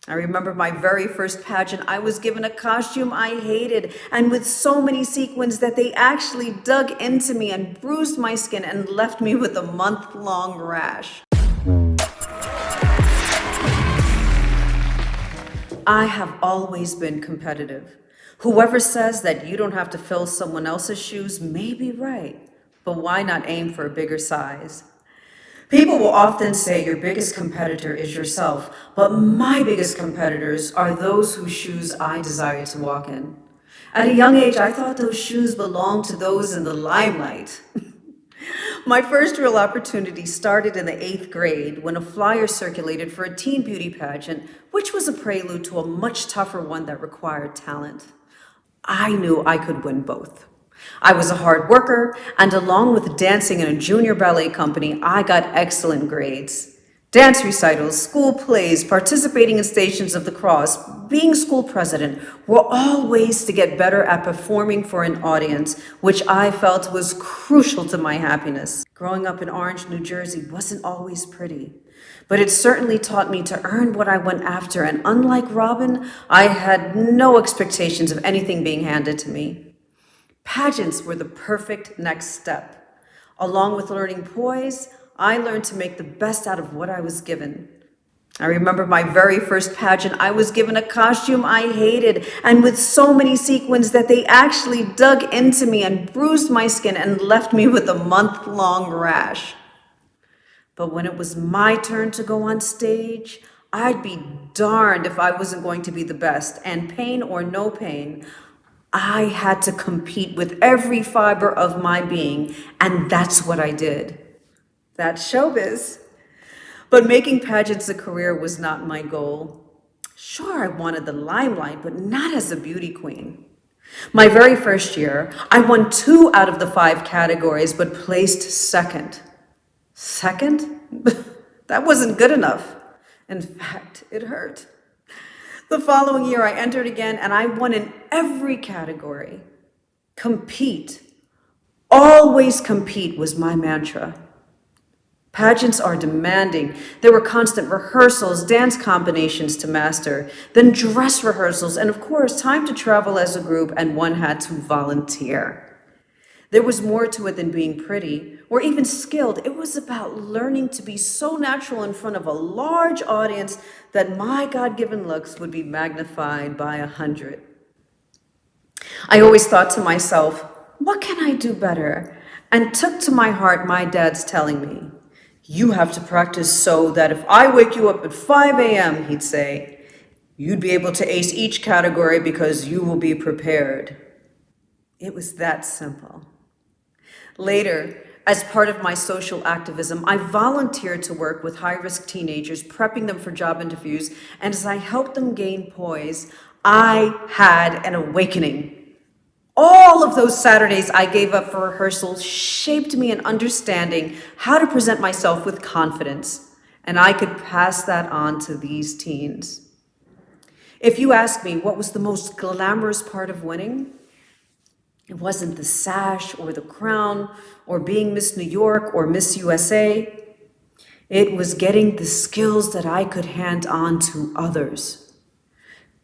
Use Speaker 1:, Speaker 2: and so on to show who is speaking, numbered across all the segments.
Speaker 1: I remember my very first pageant. I was given a costume I hated and with so many sequins that they actually dug into me and bruised my skin and left me with a month-long rash. I have always been competitive. Whoever says that you don't have to fill someone else's shoes may be right, but why not aim for a bigger size? People will often say your biggest competitor is yourself, but my biggest competitors are those whose shoes I desire to walk in. At a young age, I thought those shoes belonged to those in the limelight. My first real opportunity started in the 8th grade when a flyer circulated for a teen beauty pageant, which was a prelude to a much tougher one that required talent. I knew I could win both. I was a hard worker, and along with dancing in a junior ballet company, I got excellent grades. Dance recitals, school plays, participating in Stations of the Cross, being school president were all ways to get better at performing for an audience, which I felt was crucial to my happiness. Growing up in Orange, New Jersey wasn't always pretty, but it certainly taught me to earn what I went after, and unlike Robin, I had no expectations of anything being handed to me. Pageants were the perfect next step. Along with learning poise, I learned to make the best out of what I was given. I remember my very first pageant. I was given a costume I hated and with so many sequins that they actually dug into me and bruised my skin and left me with a month-long rash. But when it was my turn to go on stage, I'd be darned if I wasn't going to be the best, and pain or no pain, I had to compete with every fiber of my being, and that's what I did. That's showbiz. But making pageants a career was not my goal. Sure, I wanted the limelight, but not as a beauty queen. My very first year, I won 2 out of the 5 categories, but placed second. Second? That wasn't good enough. In fact, it hurt. The following year, I entered again, and I won in every category. Compete. Always compete was my mantra. Pageants are demanding. There were constant rehearsals, dance combinations to master, then dress rehearsals, and of course, time to travel as a group, and one had to volunteer. There was more to it than being pretty or even skilled. It was about learning to be so natural in front of a large audience that my God-given looks would be magnified by 100. I always thought to myself, what can I do better? And took to my heart my dad's telling me, you have to practice so that if I wake you up at 5 a.m., he'd say, you'd be able to ace each category because you will be prepared. It was that simple. Later, as part of my social activism, I volunteered to work with high-risk teenagers, prepping them for job interviews, and as I helped them gain poise, I had an awakening. All of those Saturdays I gave up for rehearsals shaped me in understanding how to present myself with confidence, and I could pass that on to these teens. If you ask me what was the most glamorous part of winning, it wasn't the sash or the crown or being Miss New York or Miss USA. It was getting the skills that I could hand on to others.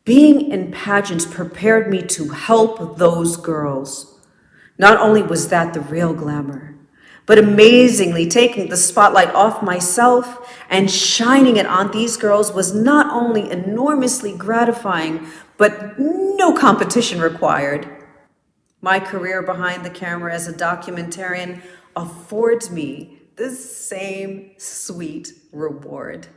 Speaker 1: Being in pageants prepared me to help those girls. Not only was that the real glamour, but amazingly taking the spotlight off myself and shining it on these girls was not only enormously gratifying, but no competition required. My career behind the camera as a documentarian affords me the same sweet reward.